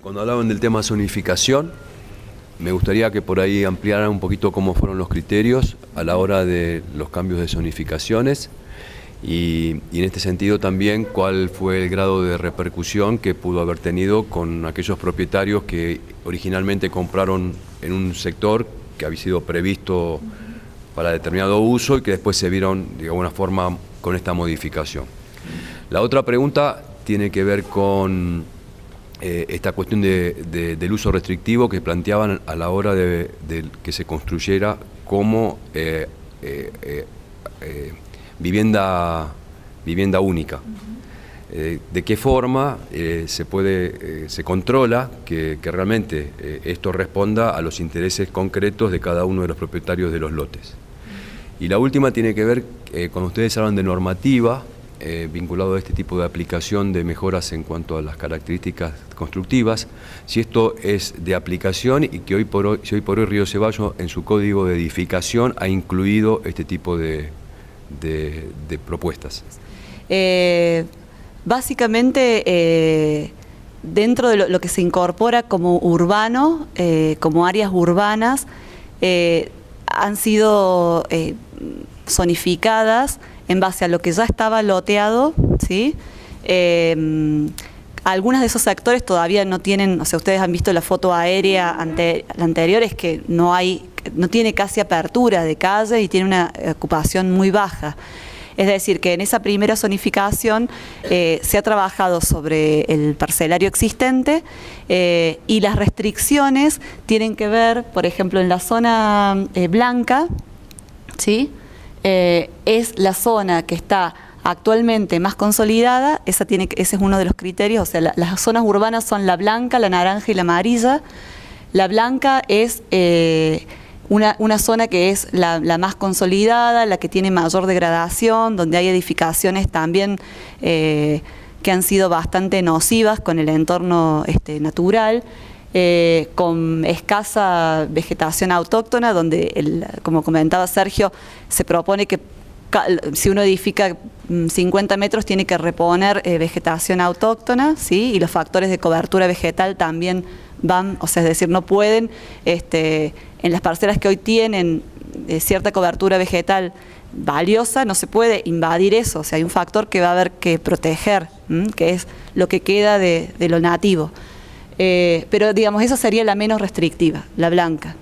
Cuando hablaban del tema zonificación, me gustaría que por ahí ampliaran un poquito cómo fueron los criterios a la hora de los cambios de zonificaciones y en este sentido también cuál fue el grado de repercusión que pudo haber tenido con aquellos propietarios que originalmente compraron en un sector que había sido previsto para determinado uso y que después se vieron de alguna forma con esta modificación. La otra pregunta tiene que ver con esta cuestión del uso restrictivo que planteaban a la hora de que se construyera como vivienda única. ¿De qué forma se controla que realmente esto responda a los intereses concretos de cada uno de los propietarios de los lotes? Y la última tiene que ver, cuando ustedes hablan de normativa, vinculado a este tipo de aplicación de mejoras en cuanto a las características constructivas, si esto es de aplicación y que hoy por hoy Río Ceballos en su código de edificación ha incluido este tipo de propuestas. Básicamente, dentro de lo que se incorpora como urbano, como áreas urbanas, han sido zonificadas en base a lo que ya estaba loteado, ¿sí? Algunos de esos sectores todavía no tienen, o sea, ustedes han visto la foto aérea la anterior, es que no tiene casi apertura de calle y tiene una ocupación muy baja. Es decir, que en esa primera zonificación se ha trabajado sobre el parcelario existente y las restricciones tienen que ver, por ejemplo, en la zona blanca, ¿sí? Es la zona que está actualmente más consolidada, ese es uno de los criterios, o sea, las zonas urbanas son la blanca, la naranja y la amarilla. La blanca es una zona que es la más consolidada, la que tiene mayor degradación, donde hay edificaciones también que han sido bastante nocivas con el entorno natural, con escasa vegetación autóctona, donde, como comentaba Sergio, se propone que si uno edifica 50 metros tiene que reponer vegetación autóctona, ¿sí? Y los factores de cobertura vegetal también van, o sea, es decir, no pueden, en las parcelas que hoy tienen cierta cobertura vegetal valiosa, no se puede invadir eso, o sea, hay un factor que va a haber que proteger, que es lo que queda de lo nativo. Pero digamos, esa sería la menos restrictiva, la blanca,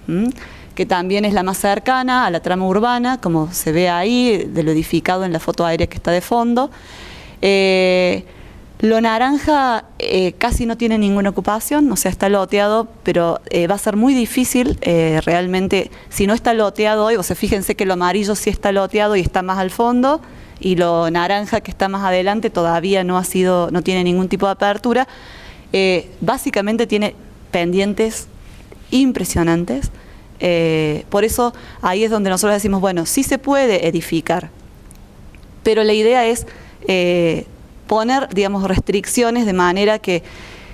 que también es la más cercana a la trama urbana, como se ve ahí, de lo edificado en la foto aérea que está de fondo. Lo naranja casi no tiene ninguna ocupación, o sea, está loteado, pero va a ser muy difícil realmente, si no está loteado hoy, o sea, fíjense que lo amarillo sí está loteado y está más al fondo, y lo naranja que está más adelante todavía no tiene ningún tipo de apertura. Básicamente tiene pendientes impresionantes, por eso ahí es donde nosotros decimos, bueno, sí se puede edificar, pero la idea es poner, digamos, restricciones de manera que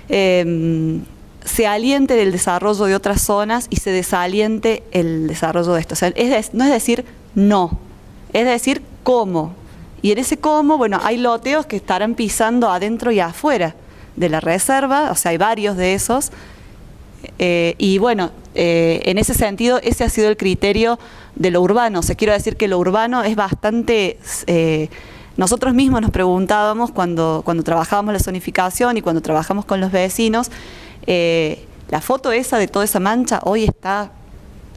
se aliente del desarrollo de otras zonas y se desaliente el desarrollo de esto. O sea, no es decir no, es decir cómo, y en ese cómo, bueno, hay loteos que estarán pisando adentro y afuera de la reserva, o sea, hay varios de esos, y bueno, en ese sentido, ese ha sido el criterio de lo urbano. O sea, quiero decir que lo urbano es bastante... nosotros mismos nos preguntábamos cuando trabajábamos la zonificación y cuando trabajamos con los vecinos, la foto esa de toda esa mancha hoy está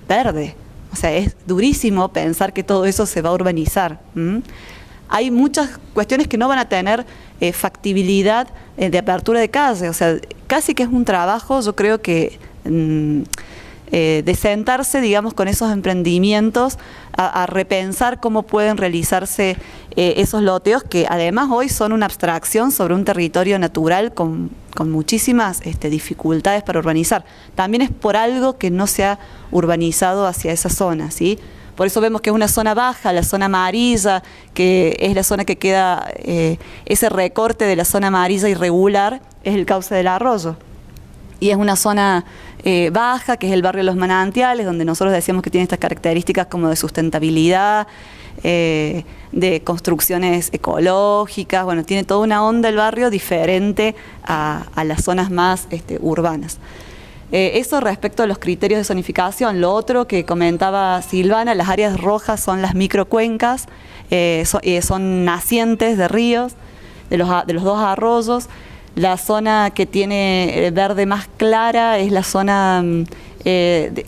verde. O sea, es durísimo pensar que todo eso se va a urbanizar. Hay muchas cuestiones que no van a tener factibilidad de apertura de calle, o sea, casi que es un trabajo, yo creo que de sentarse, digamos, con esos emprendimientos a repensar cómo pueden realizarse esos loteos que además hoy son una abstracción sobre un territorio natural con muchísimas dificultades para urbanizar. También es por algo que no se ha urbanizado hacia esa zona, ¿sí? Por eso vemos que es una zona baja, la zona amarilla, que es la zona que queda, ese recorte de la zona amarilla irregular, es el cauce del arroyo. Y es una zona baja, que es el barrio de Los Manantiales, donde nosotros decíamos que tiene estas características como de sustentabilidad, de construcciones ecológicas, bueno, tiene toda una onda el barrio diferente a las zonas más urbanas. Eso respecto a los criterios de zonificación. Lo otro que comentaba Silvana, las áreas rojas son las microcuencas, son nacientes de ríos, de los dos arroyos. La zona que tiene verde más clara es la zona,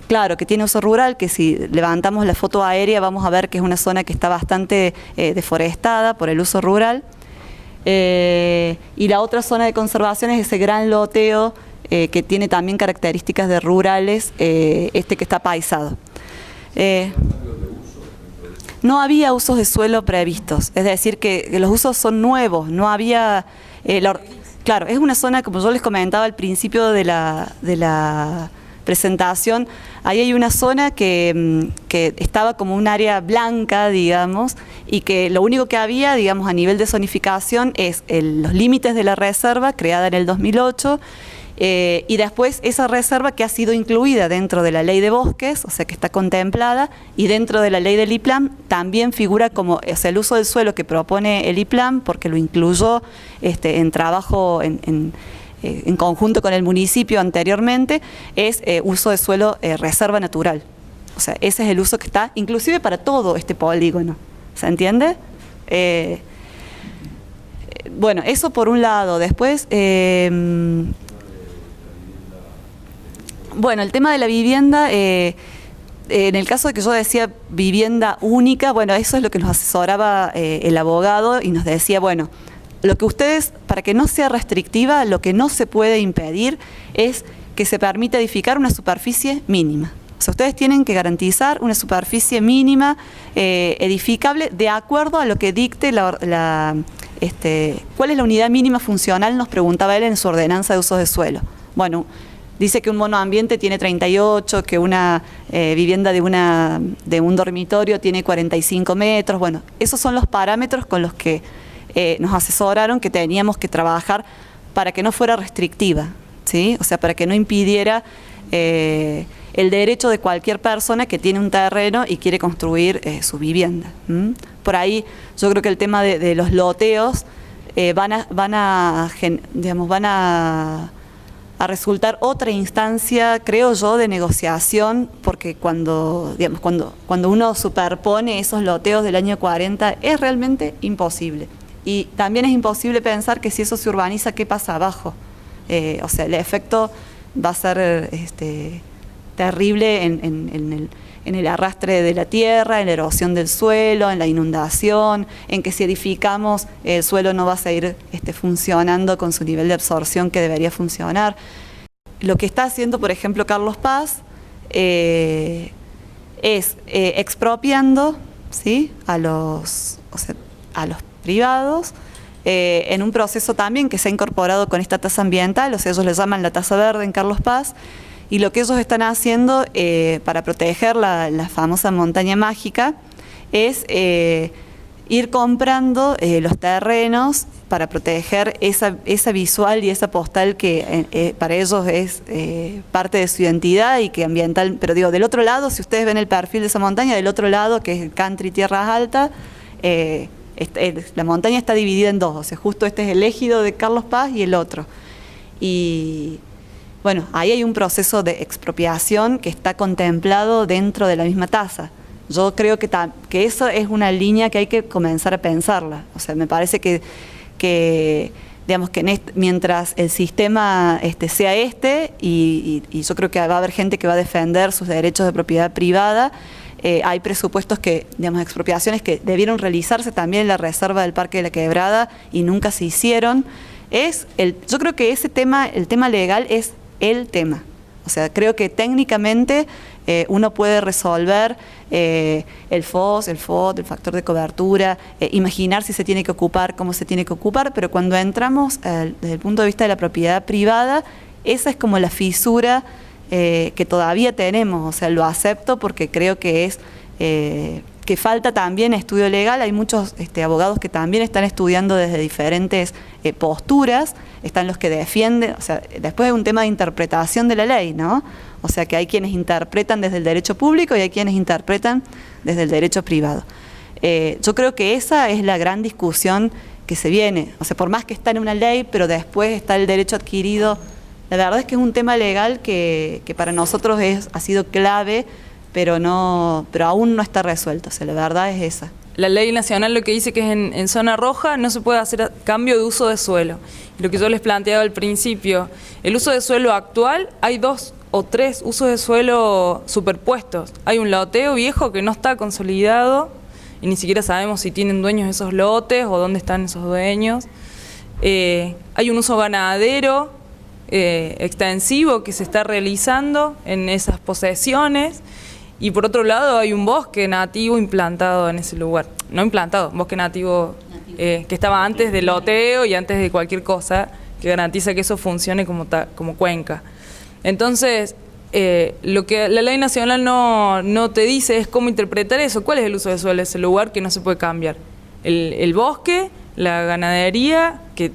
claro, que tiene uso rural, que si levantamos la foto aérea vamos a ver que es una zona que está bastante deforestada por el uso rural. Y la otra zona de conservación es ese gran loteo que tiene también características de rurales, que está paisado. No había usos de suelo previstos, es decir, que los usos son nuevos, no había... Claro, es una zona, como yo les comentaba al principio de la presentación, ahí hay una zona que estaba como un área blanca, digamos, y que lo único que había, digamos, a nivel de zonificación es los límites de la reserva creada en el 2008, y después esa reserva que ha sido incluida dentro de la ley de bosques, o sea que está contemplada, y dentro de la ley del IPLAM también figura como, o sea, el uso del suelo que propone el IPLAM, porque lo incluyó en trabajo en conjunto con el municipio anteriormente, es uso de suelo reserva natural. O sea, ese es el uso que está, inclusive para todo este polígono. ¿Se entiende? Bueno, eso por un lado. Después... Bueno, el tema de la vivienda, en el caso de que yo decía vivienda única, bueno, eso es lo que nos asesoraba el abogado y nos decía, bueno, lo que ustedes, para que no sea restrictiva, lo que no se puede impedir es que se permita edificar una superficie mínima. O sea, ustedes tienen que garantizar una superficie mínima edificable de acuerdo a lo que dicte ¿cuál es la unidad mínima funcional? Nos preguntaba él en su ordenanza de usos de suelo. Bueno, dice que un monoambiente tiene 38, que una vivienda de un dormitorio tiene 45 metros. Bueno, esos son los parámetros con los que nos asesoraron que teníamos que trabajar para que no fuera restrictiva, ¿sí? O sea, para que no impidiera el derecho de cualquier persona que tiene un terreno y quiere construir su vivienda. Por ahí yo creo que el tema de los loteos van a resultar otra instancia, creo yo, de negociación, porque cuando uno superpone esos loteos del año 40 es realmente imposible. Y también es imposible pensar que si eso se urbaniza, ¿qué pasa abajo? O sea, el efecto va a ser terrible en el arrastre de la tierra, en la erosión del suelo, en la inundación, en que si edificamos el suelo no va a seguir funcionando con su nivel de absorción que debería funcionar. Lo que está haciendo, por ejemplo, Carlos Paz es expropiando, ¿sí?, a los privados, en un proceso también que se ha incorporado con esta tasa ambiental, o sea, ellos le llaman la tasa verde en Carlos Paz, y lo que ellos están haciendo para proteger la famosa montaña mágica es ir comprando los terrenos para proteger esa visual y esa postal que para ellos es parte de su identidad y que ambiental, pero digo, del otro lado, si ustedes ven el perfil de esa montaña, del otro lado, que es el country Tierras Altas, la montaña está dividida en dos, o sea, justo este es el ejido de Carlos Paz y el otro. Y bueno, ahí hay un proceso de expropiación que está contemplado dentro de la misma tasa. Yo creo que eso es una línea que hay que comenzar a pensarla. O sea, me parece que digamos que mientras el sistema sea y yo creo que va a haber gente que va a defender sus derechos de propiedad privada, hay presupuestos digamos, expropiaciones que debieron realizarse también en la reserva del Parque de la Quebrada y nunca se hicieron. Yo creo que el tema legal es el tema. O sea, creo que técnicamente uno puede resolver el FOS, el FOT, el factor de cobertura, imaginar si se tiene que ocupar, cómo se tiene que ocupar, pero cuando entramos desde el punto de vista de la propiedad privada, esa es como la fisura que todavía tenemos. O sea, lo acepto porque creo que que falta también estudio legal. Hay muchos abogados que también están estudiando desde diferentes posturas, están los que defienden, o sea, después es un tema de interpretación de la ley, ¿no? O sea, que hay quienes interpretan desde el derecho público y hay quienes interpretan desde el derecho privado. Yo creo que esa es la gran discusión que se viene, o sea, por más que está en una ley, pero después está el derecho adquirido. La verdad es que es un tema legal que para nosotros ha sido clave, pero aún no está resuelto, o sea, la verdad es esa. La ley nacional lo que dice que es en zona roja no se puede hacer cambio de uso de suelo. Lo que yo les planteaba al principio, el uso de suelo actual, hay 2 o 3 usos de suelo superpuestos. Hay un loteo viejo que no está consolidado y ni siquiera sabemos si tienen dueños esos lotes o dónde están esos dueños. Hay un uso ganadero extensivo que se está realizando en esas posesiones. Y por otro lado hay un bosque nativo implantado en ese lugar. No implantado, bosque nativo que estaba antes del loteo y antes de cualquier cosa que garantiza que eso funcione como cuenca. Entonces, lo que la ley nacional no te dice es cómo interpretar eso. ¿Cuál es el uso de suelo de ese lugar que no se puede cambiar? El bosque, la ganadería, que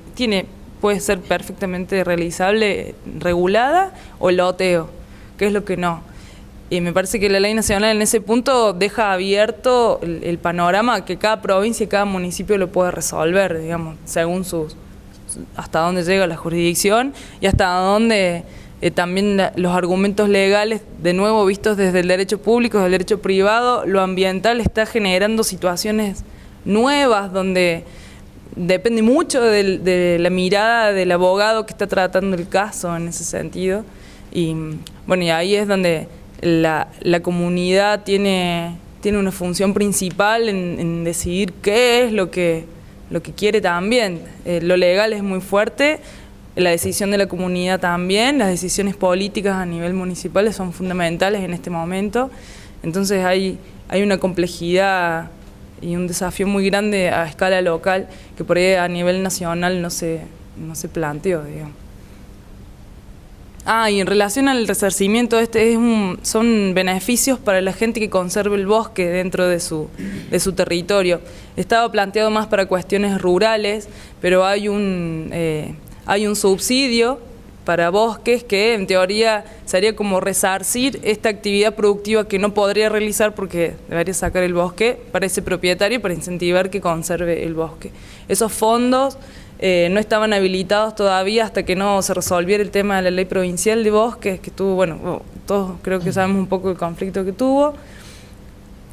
puede ser perfectamente realizable, regulada, o el loteo, que es lo que no. Y me parece que la ley nacional en ese punto deja abierto el panorama que cada provincia y cada municipio lo puede resolver, digamos, según hasta dónde llega la jurisdicción y hasta dónde también los argumentos legales, de nuevo vistos desde el derecho público, desde el derecho privado, lo ambiental está generando situaciones nuevas donde depende mucho de la mirada del abogado que está tratando el caso en ese sentido. Y bueno, y ahí es donde la comunidad tiene una función principal en decidir qué es lo que quiere también. Lo legal es muy fuerte, la decisión de la comunidad también, las decisiones políticas a nivel municipal son fundamentales en este momento. Entonces hay una complejidad y un desafío muy grande a escala local que por ahí a nivel nacional no se planteó, digamos. Y en relación al resarcimiento, son beneficios para la gente que conserve el bosque dentro de su territorio. Estaba planteado más para cuestiones rurales, pero hay un subsidio para bosques que en teoría sería como resarcir esta actividad productiva que no podría realizar porque debería sacar el bosque para ese propietario para incentivar que conserve el bosque. Esos fondos no estaban habilitados todavía hasta que no se resolviera el tema de la ley provincial de bosques, que tuvo, bueno, todos creo que sabemos un poco el conflicto que tuvo.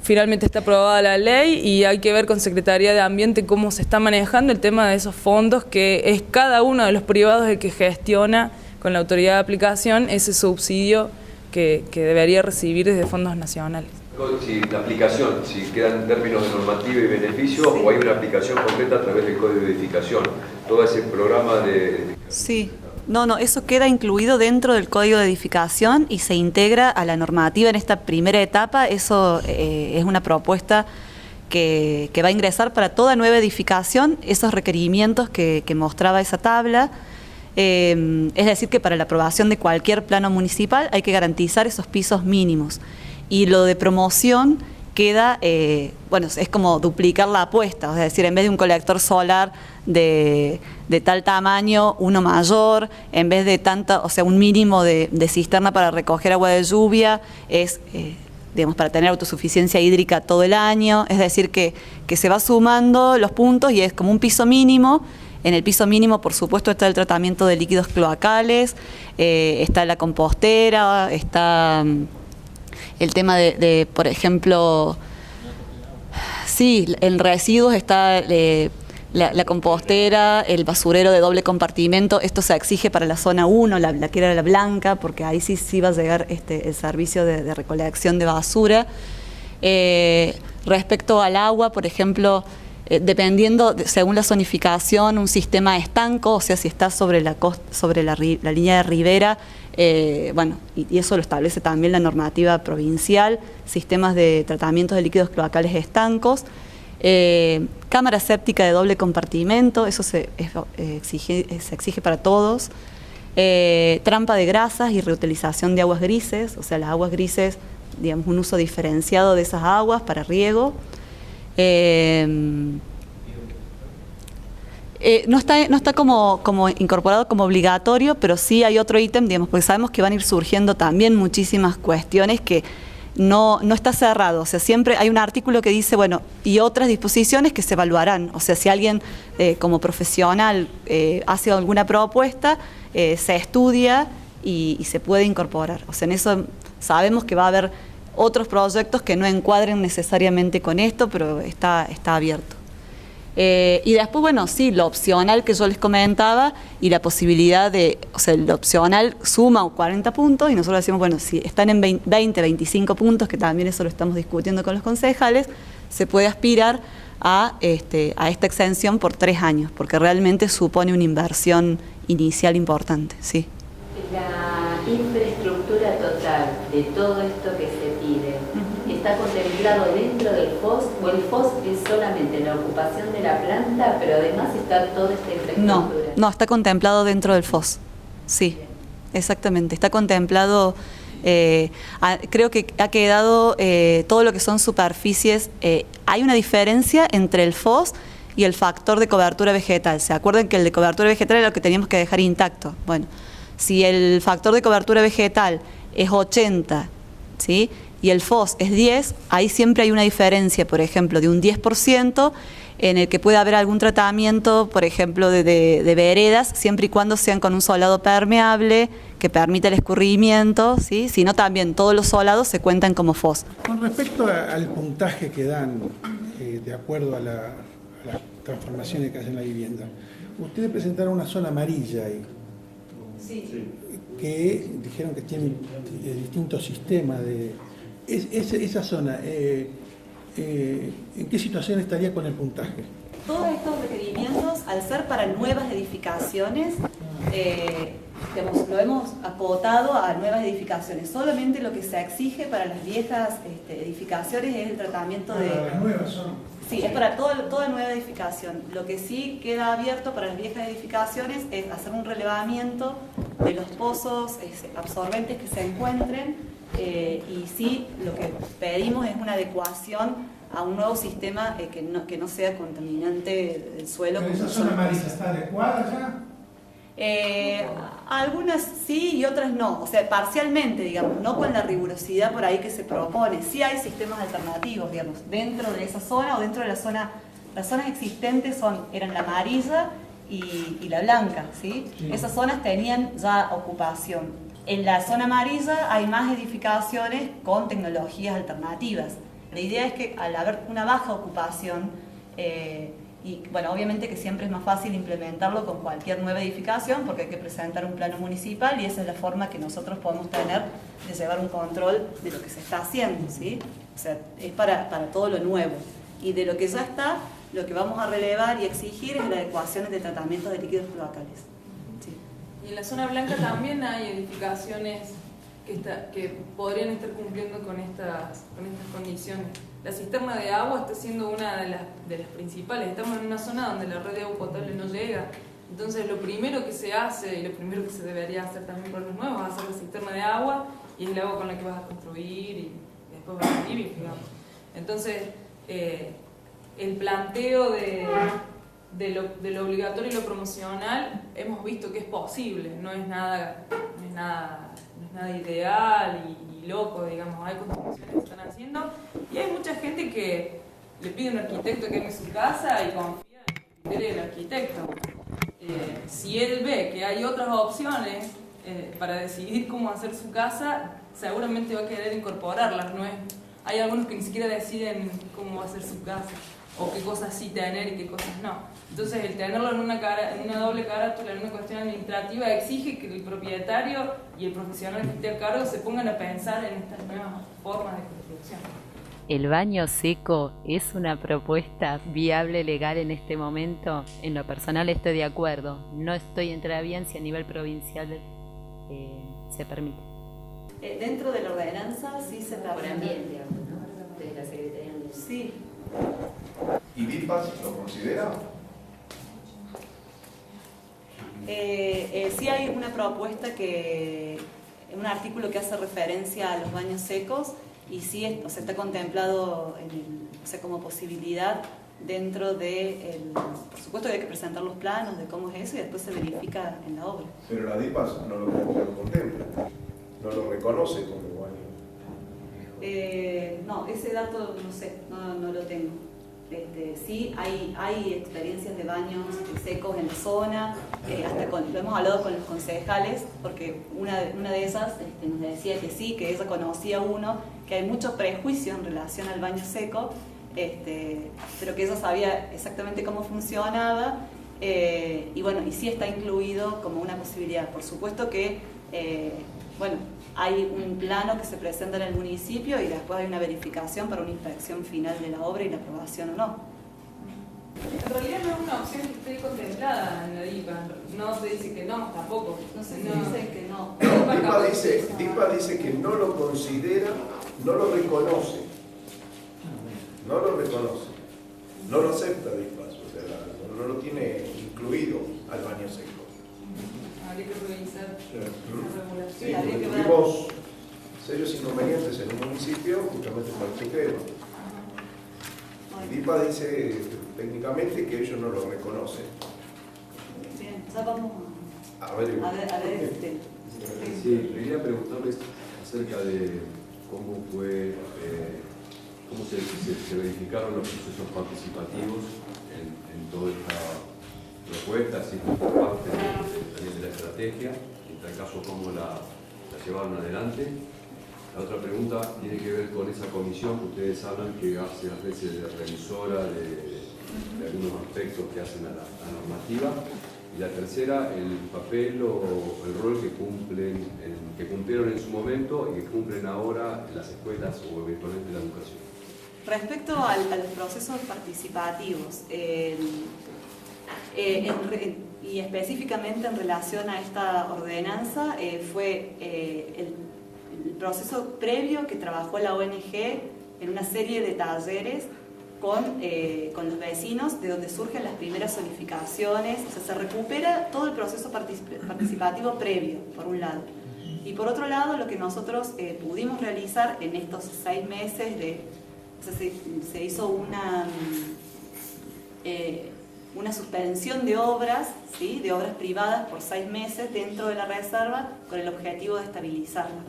Finalmente está aprobada la ley y hay que ver con Secretaría de Ambiente cómo se está manejando el tema de esos fondos, que es cada uno de los privados el que gestiona con la autoridad de aplicación ese subsidio que debería recibir desde fondos nacionales. Si la aplicación, si quedan en términos de normativa y beneficio, o hay una aplicación concreta a través del Código de Edificación, todo ese programa de... Sí, no, eso queda incluido dentro del Código de Edificación y se integra a la normativa en esta primera etapa. Eso es una propuesta que va a ingresar para toda nueva edificación, esos requerimientos que mostraba esa tabla. Es decir, que para la aprobación de cualquier plano municipal hay que garantizar esos pisos mínimos. Y lo de promoción queda, bueno, es como duplicar la apuesta, es decir, en vez de un colector solar de tal tamaño, uno mayor, en vez de un mínimo de cisterna para recoger agua de lluvia, es, digamos, para tener autosuficiencia hídrica todo el año, es decir, que se va sumando los puntos y es como un piso mínimo. En el piso mínimo, por supuesto, está el tratamiento de líquidos cloacales, está la compostera, está el tema de por ejemplo, sí, en residuos está la compostera, el basurero de doble compartimento. Esto se exige para la zona 1, la que era la blanca, porque ahí sí va a llegar el servicio de recolección de basura. Respecto al agua, por ejemplo, dependiendo, según la zonificación, un sistema estanco, o sea, si está sobre la línea de ribera, bueno, y eso lo establece también la normativa provincial, sistemas de tratamientos de líquidos cloacales estancos, cámara séptica de doble compartimento, eso se exige para todos, trampa de grasas y reutilización de aguas grises, o sea, las aguas grises digamos, un uso diferenciado de esas aguas para riego. No está como incorporado como obligatorio, pero sí hay otro ítem, digamos, porque sabemos que van a ir surgiendo también muchísimas cuestiones que no está cerrado. O sea, siempre hay un artículo que dice, bueno, y otras disposiciones que se evaluarán. O sea, si alguien como profesional hace alguna propuesta, se estudia y se puede incorporar. O sea, en eso sabemos que va a haber otros proyectos que no encuadren necesariamente con esto, pero está abierto. Y después, bueno, sí, lo opcional que yo les comentaba y la posibilidad de, o sea, lo opcional suma 40 puntos y nosotros decimos, bueno, si están en 20, 25 puntos, que también eso lo estamos discutiendo con los concejales, se puede aspirar a esta exención por 3 años, porque realmente supone una inversión inicial importante, sí. La infraestructura total de todo esto que se pide, ¿está contemplado dentro del FOS o el FOS es solamente la ocupación de la planta, pero además está toda esta infraestructura? No, está contemplado dentro del FOS, sí, exactamente, está contemplado, creo que ha quedado todo lo que son superficies, hay una diferencia entre el FOS y el factor de cobertura vegetal. ¿Se acuerdan que el de cobertura vegetal era lo que teníamos que dejar intacto? Bueno, si el factor de cobertura vegetal es 80, ¿sí?, y el FOS es 10, ahí siempre hay una diferencia, por ejemplo, de un 10% en el que puede haber algún tratamiento, por ejemplo, de veredas, siempre y cuando sean con un solado permeable que permita el escurrimiento, ¿sí? Si no, también todos los solados se cuentan como FOS. Con respecto al puntaje que dan, de acuerdo a las transformaciones que hacen en la vivienda, ustedes presentaron una zona amarilla ahí. Sí. Que dijeron que tiene distintos sistemas de... esa zona, ¿en qué situación estaría con el puntaje? Todos estos requerimientos, al ser para nuevas edificaciones, digamos, lo hemos acotado a nuevas edificaciones. Solamente lo que se exige para las viejas edificaciones es el tratamiento de... Las nuevas son... Sí, es para toda nueva edificación. Lo que sí queda abierto para las viejas edificaciones es hacer un relevamiento de los pozos absorbentes que se encuentren y sí, lo que pedimos es una adecuación a un nuevo sistema que no sea contaminante del suelo. ¿Pero esa zona amarilla está adecuada ya? Algunas sí y otras no, o sea, parcialmente, digamos, no con la rigurosidad por ahí que se propone. Sí hay sistemas alternativos, digamos, dentro de esa zona o dentro de la zona. Las zonas existentes eran la amarilla y la blanca, ¿sí? Sí. Esas zonas tenían ya ocupación. En la zona amarilla hay más edificaciones con tecnologías alternativas. La idea es que al haber una baja ocupación, y bueno, obviamente que siempre es más fácil implementarlo con cualquier nueva edificación porque hay que presentar un plano municipal y esa es la forma que nosotros podemos tener de llevar un control de lo que se está haciendo, ¿sí? O sea, es para todo lo nuevo. Y de lo que ya está, lo que vamos a relevar y exigir es la adecuación de tratamientos de líquidos cloacales. ¿Sí? Y en la zona blanca también hay edificaciones que podrían estar cumpliendo con estas condiciones. La cisterna de agua está siendo una de las principales. Estamos en una zona donde la red de agua potable no llega. Entonces lo primero que se hace y lo primero que se debería hacer también por los nuevos es hacer la cisterna de agua y es el agua con la que vas a construir y después vas a vivir, digamos. Entonces el planteo de lo obligatorio y lo promocional hemos visto que es posible, no es nada ideal y loco, digamos. Hay construcciones que se están haciendo y hay mucha gente que le pide a un arquitecto que haga su casa y confía en el criterio del arquitecto. Si él ve que hay otras opciones para decidir cómo hacer su casa, seguramente va a querer incorporarlas. Hay algunos que ni siquiera deciden cómo va a ser su casa o qué cosas sí tener y qué cosas no. Entonces el tenerlo en una doble carátula, en una cuestión administrativa, exige que el propietario y el profesional que esté a cargo se pongan a pensar en estas nuevas formas de construcción. ¿El baño seco es una propuesta viable legal en este momento? En lo personal estoy de acuerdo. No estoy enterada bien si a nivel provincial se permite. Dentro de la ordenanza sí se permite. Por ambiente, ¿no? De la Secretaría de Ambiente. Sí. ¿Y DIPAS lo considera? Sí hay una propuesta un artículo que hace referencia a los baños secos y sí o sea, está contemplado o sea, como posibilidad dentro de, por supuesto que hay que presentar los planos de cómo es eso y después se verifica en la obra. Pero la DIPAS no lo contempla, no lo reconoce como baño. No, ese dato no sé, no lo tengo. Sí, hay experiencias de baños secos en la zona, hasta lo hemos hablado con los concejales, porque una de esas nos decía que sí, que ella conocía uno, que hay mucho prejuicio en relación al baño seco, pero que ella sabía exactamente cómo funcionaba, y bueno, y sí está incluido como una posibilidad. Por supuesto que, bueno, hay un plano que se presenta en el municipio y después hay una verificación para una inspección final de la obra y la aprobación o no. En realidad no es una opción que esté contemplada en la DIPA, no se dice que no, tampoco. No sé si dicen que no. DIPA dice que no lo considera, no lo reconoce. No lo reconoce. No lo acepta DIPA, o sea, no lo tiene incluido al baño seco. Habría que revisar la regulación. Sí, habría que ver. Tuvimos serios inconvenientes en un municipio justamente por este tema. DIPA dice técnicamente que ellos no lo reconocen. Bien, ya vamos A ver. Sí, quería preguntarles acerca de cómo fue, cómo se verificaron los procesos participativos en toda esta propuesta, así como parte también de la estrategia, en tal caso cómo la llevaron adelante. La otra pregunta tiene que ver con esa comisión que ustedes hablan que hace a veces de revisora de algunos aspectos que hacen a la normativa. Y la tercera, el papel o el rol que cumplieron en su momento y que cumplen ahora en las escuelas o eventualmente en la educación. Respecto a los procesos participativos, y específicamente en relación a esta ordenanza, fue el proceso previo que trabajó la ONG en una serie de talleres con los vecinos, de donde surgen las primeras zonificaciones. O sea, se recupera todo el proceso participativo previo, por un lado. Y por otro lado, lo que nosotros pudimos realizar en estos 6 meses o sea, se hizo una suspensión de obras, ¿sí? De obras privadas por 6 meses dentro de la reserva con el objetivo de estabilizarla.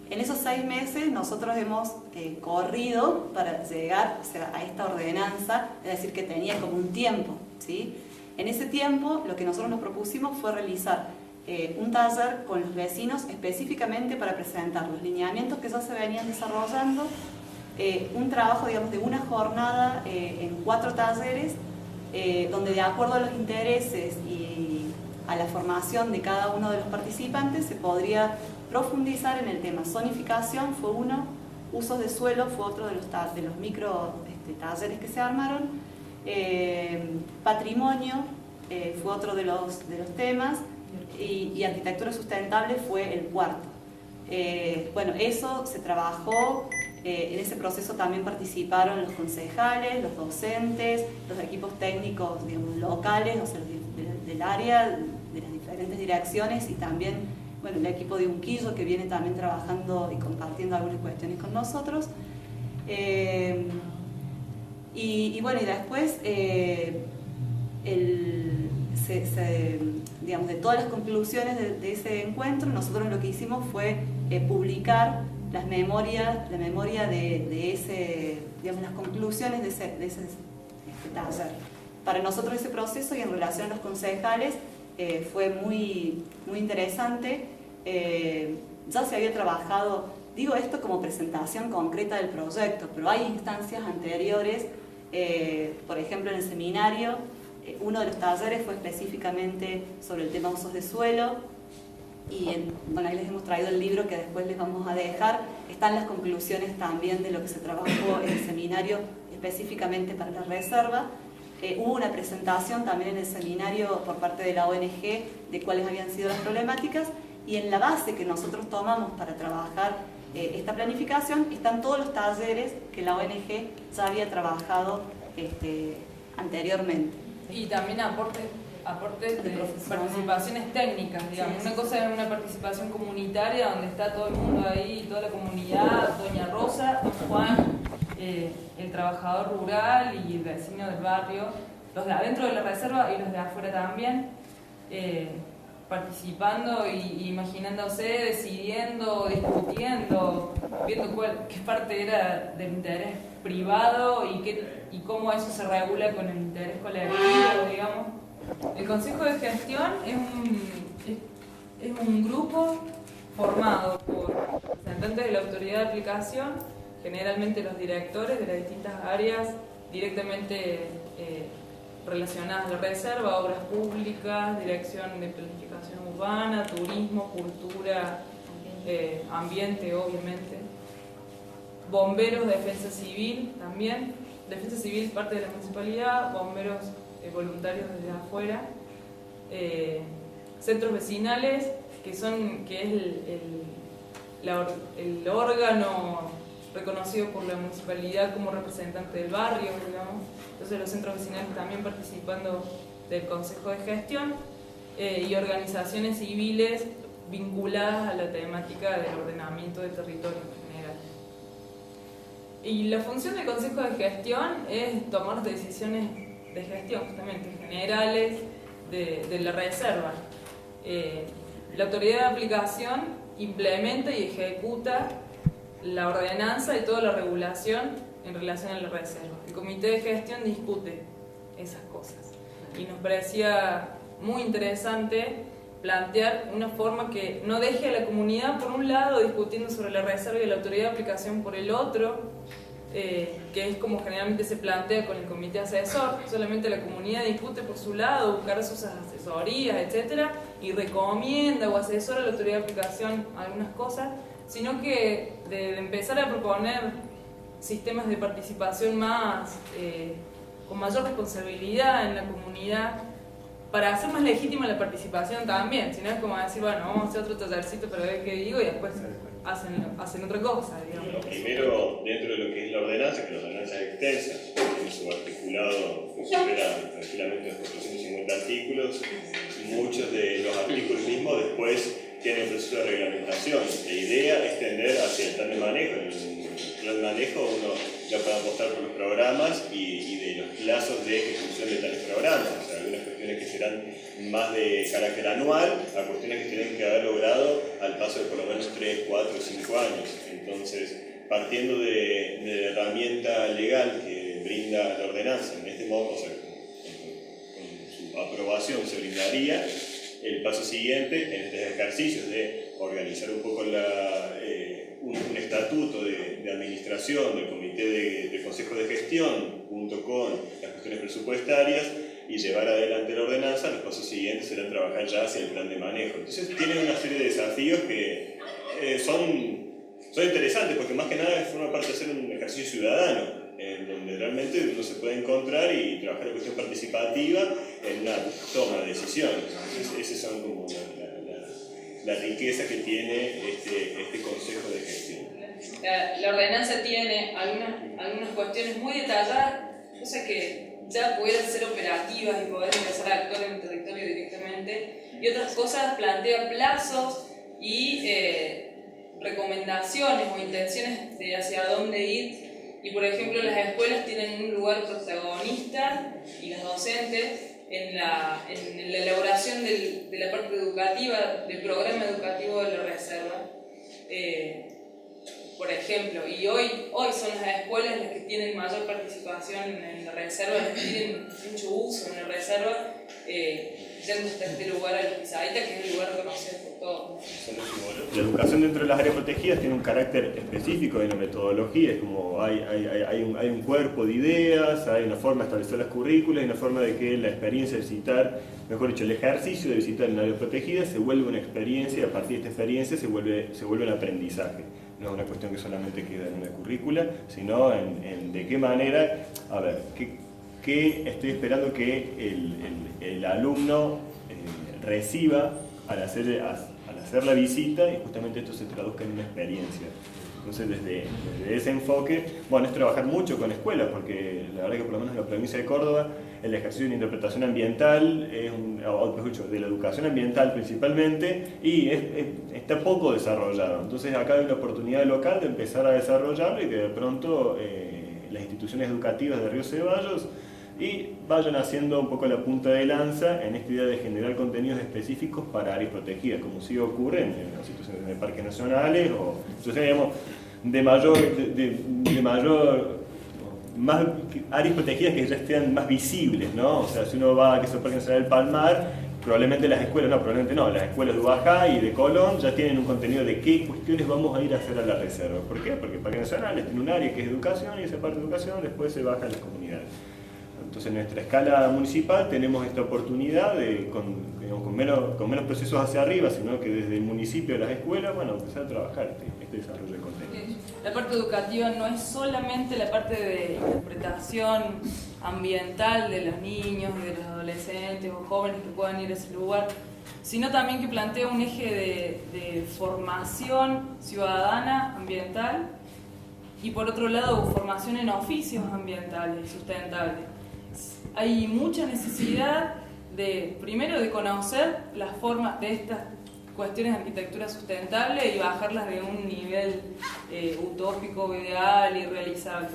En esos 6 meses nosotros hemos corrido para llegar, o sea, a esta ordenanza, es decir, que tenía como un tiempo, ¿sí? En ese tiempo lo que nosotros nos propusimos fue realizar un taller con los vecinos específicamente para presentar los lineamientos que ya se venían desarrollando, un trabajo, digamos, de una jornada en 4 talleres, donde de acuerdo a los intereses y a la formación de cada uno de los participantes se podría profundizar en el tema. Zonificación fue uno, usos de suelo fue otro de los micro talleres que se armaron, patrimonio fue otro de los temas, y arquitectura sustentable fue el cuarto. Bueno, eso se trabajó. En ese proceso también participaron los concejales, los docentes, los equipos técnicos, digamos, locales, o sea, del área, de las diferentes direcciones, y también, bueno, el equipo de Unquillo, que viene también trabajando y compartiendo algunas cuestiones con nosotros. Y bueno, y después, digamos, de todas las conclusiones de ese encuentro, nosotros lo que hicimos fue publicar la memoria de ese, digamos, las conclusiones de ese taller. Para nosotros ese proceso, y en relación a los concejales, fue muy interesante. Ya se había trabajado, digo esto como presentación concreta del proyecto, pero hay instancias anteriores, por ejemplo en el seminario, uno de los talleres fue específicamente sobre el tema usos de suelo. Y bueno, ahí les hemos traído el libro que después les vamos a dejar. Están las conclusiones también de lo que se trabajó en el seminario específicamente para la reserva. Hubo una presentación también en el seminario por parte de la ONG de cuáles habían sido las problemáticas, y en la base que nosotros tomamos para trabajar esta planificación están todos los talleres que la ONG ya había trabajado anteriormente. Y también aportes aportes de participaciones técnicas, digamos. Una cosa es una participación comunitaria donde está todo el mundo ahí, toda la comunidad, doña Rosa, don Juan, el trabajador rural y el vecino del barrio, los de adentro de la reserva y los de afuera también, participando y imaginándose, decidiendo, discutiendo, viendo qué parte era del interés privado y cómo eso se regula con el interés colectivo, digamos. El Consejo de Gestión es un grupo formado por representantes de la autoridad de aplicación, generalmente los directores de las distintas áreas directamente relacionadas a la reserva, obras públicas, dirección de planificación urbana, turismo, cultura, ambiente, obviamente, bomberos, defensa civil también, defensa civil parte de la municipalidad, bomberos voluntarios desde afuera, centros vecinales, que es el órgano reconocido por la municipalidad como representante del barrio, digamos. Entonces los centros vecinales también participando del Consejo de Gestión, y organizaciones civiles vinculadas a la temática del ordenamiento del territorio en general. Y la función del Consejo de Gestión es tomar decisiones de gestión, justamente, generales de la reserva. La autoridad de aplicación implementa y ejecuta la ordenanza y toda la regulación en relación a la reserva. El comité de gestión discute esas cosas. Y nos parecía muy interesante plantear una forma que no deje a la comunidad por un lado discutiendo sobre la reserva y la autoridad de aplicación por el otro, que es como generalmente se plantea con el comité asesor. Solamente la comunidad discute por su lado, buscar sus asesorías, etc., y recomienda o asesora a la autoridad de aplicación algunas cosas, sino que de empezar a proponer sistemas de participación con mayor responsabilidad en la comunidad, para hacer más legítima la participación también, si no es como decir, bueno, vamos a hacer otro tallercito para ver qué digo y después hacen otra cosa, digamos. Lo primero, dentro de lo que es la ordenanza, que la ordenanza es extensa, tiene su articulado que supera tranquilamente los 450 artículos, y muchos de los artículos mismos después tienen el proceso de reglamentación. La idea es tender hacia el plan de manejo. En el plan de manejo uno ya puede apostar por los programas y de los plazos de ejecución de tales programas. O sea, algunas cuestiones que serán más de carácter anual, a cuestiones que tienen que haber logrado al paso de por lo menos 3, 4, 5 años. Entonces, partiendo de la herramienta legal que brinda la ordenanza, en este modo, o sea, con su aprobación se brindaría el paso siguiente en estos ejercicios de organizar un poco un estatuto de administración del comité de consejo de gestión junto con las cuestiones presupuestarias y llevar adelante la ordenanza. Los pasos siguientes serán trabajar ya hacia el plan de manejo. Entonces tienen una serie de desafíos que son interesantes, porque más que nada forma parte de hacer un ejercicio ciudadano, en donde realmente uno se puede encontrar y trabajar la cuestión participativa en una toma de decisiones. Entonces, esas son como la riqueza que tiene este Consejo de Gestión. La ordenanza tiene algunas cuestiones muy detalladas, cosas que ya pudieran ser operativas y poder empezar a actuar en el territorio directamente, y otras cosas plantean plazos y recomendaciones o intenciones de hacia dónde ir. Y por ejemplo, las escuelas tienen un lugar protagonista, y los docentes en la elaboración de la parte educativa, del programa educativo de la reserva. Por ejemplo, y hoy son las escuelas las que tienen mayor participación en la reserva, las que tienen mucho uso en la reserva, yendo hasta este lugar a la Pisadita, que es el lugar conocido por todos. La educación dentro de las áreas protegidas tiene un carácter específico de la metodología, es como hay un cuerpo de ideas, hay una forma de establecer las currículas, hay una forma de que la experiencia de visitar, mejor dicho, el ejercicio de visitar en área protegida se vuelve una experiencia, y a partir de esta experiencia se vuelve un aprendizaje. No es una cuestión que solamente queda en una currícula, sino en de qué manera, a ver, qué estoy esperando que el alumno reciba al hacer la visita, y justamente esto se traduzca en una experiencia. Entonces desde ese enfoque, bueno, es trabajar mucho con escuelas, porque la verdad que por lo menos en la provincia de Córdoba el ejercicio de interpretación ambiental, de la educación ambiental principalmente, y está poco desarrollado. Entonces acá hay una oportunidad local de empezar a desarrollarlo y que de pronto las instituciones educativas de Río Ceballos vayan haciendo un poco la punta de lanza en esta idea de generar contenidos específicos para áreas protegidas, como sí ocurre en las situaciones de parques nacionales o situaciones, digamos, más áreas protegidas que ya estén más visibles, ¿no? O sea, si uno va a que es el Parque Nacional del Palmar, probablemente las escuelas de Ubajá y de Colón ya tienen un contenido de qué cuestiones vamos a ir a hacer a la reserva. ¿Por qué? Porque el Parque Nacional tiene un área que es educación y esa parte de educación después se baja a las comunidades. Entonces en nuestra escala municipal tenemos esta oportunidad de, con menos procesos hacia arriba, sino que desde el municipio a las escuelas, bueno, empezar a trabajar este desarrollo de contenido. La parte educativa no es solamente la parte de interpretación ambiental de los niños, de los adolescentes o jóvenes que puedan ir a ese lugar, sino también que plantea un eje de formación ciudadana ambiental y por otro lado formación en oficios ambientales sustentables. Hay mucha necesidad primero de conocer las formas de estas cuestiones de arquitectura sustentable y bajarlas de un nivel utópico, ideal y realizable.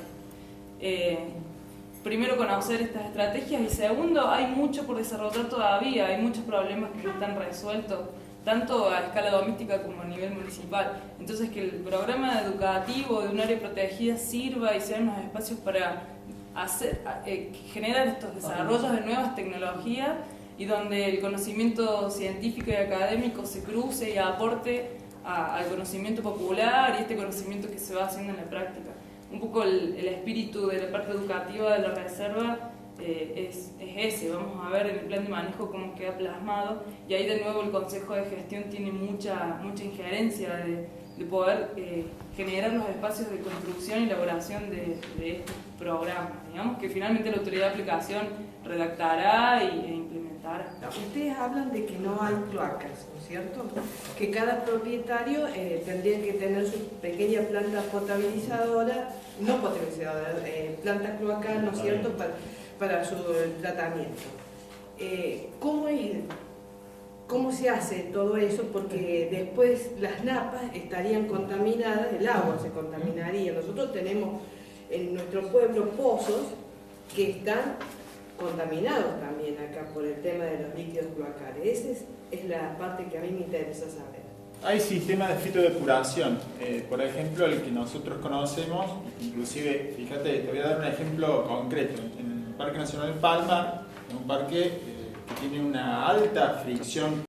Primero conocer estas estrategias y segundo, hay mucho por desarrollar todavía, hay muchos problemas que no están resueltos, tanto a escala doméstica como a nivel municipal. Entonces que el programa educativo de un área protegida sirva y sean unos espacios para generar estos desarrollos de nuevas tecnologías y donde el conocimiento científico y académico se cruce y aporte al conocimiento popular y este conocimiento que se va haciendo en la práctica. Un poco el espíritu de la parte educativa de la reserva es ese. Vamos a ver en el plan de manejo cómo queda plasmado y ahí de nuevo el Consejo de Gestión tiene mucha injerencia de poder generar los espacios de construcción y elaboración de estos programas. Digamos que finalmente la autoridad de aplicación redactará e implementará. Ustedes hablan de que no hay cloacas, ¿no es cierto? Que cada propietario tendría que tener su pequeña planta potabilizadora, planta cloacal, ¿no es cierto?, para su tratamiento. ¿Cómo se hace todo eso? Porque después las napas estarían contaminadas, el agua se contaminaría. Nosotros tenemos en nuestro pueblo pozos que están contaminados también acá por el tema de los líquidos cloacales. Esa es la parte que a mí me interesa saber. Hay sistemas de fitodepuración, por ejemplo el que nosotros conocemos, inclusive, fíjate, te voy a dar un ejemplo concreto. En el Parque Nacional del Palmar, es un parque que tiene una alta fricción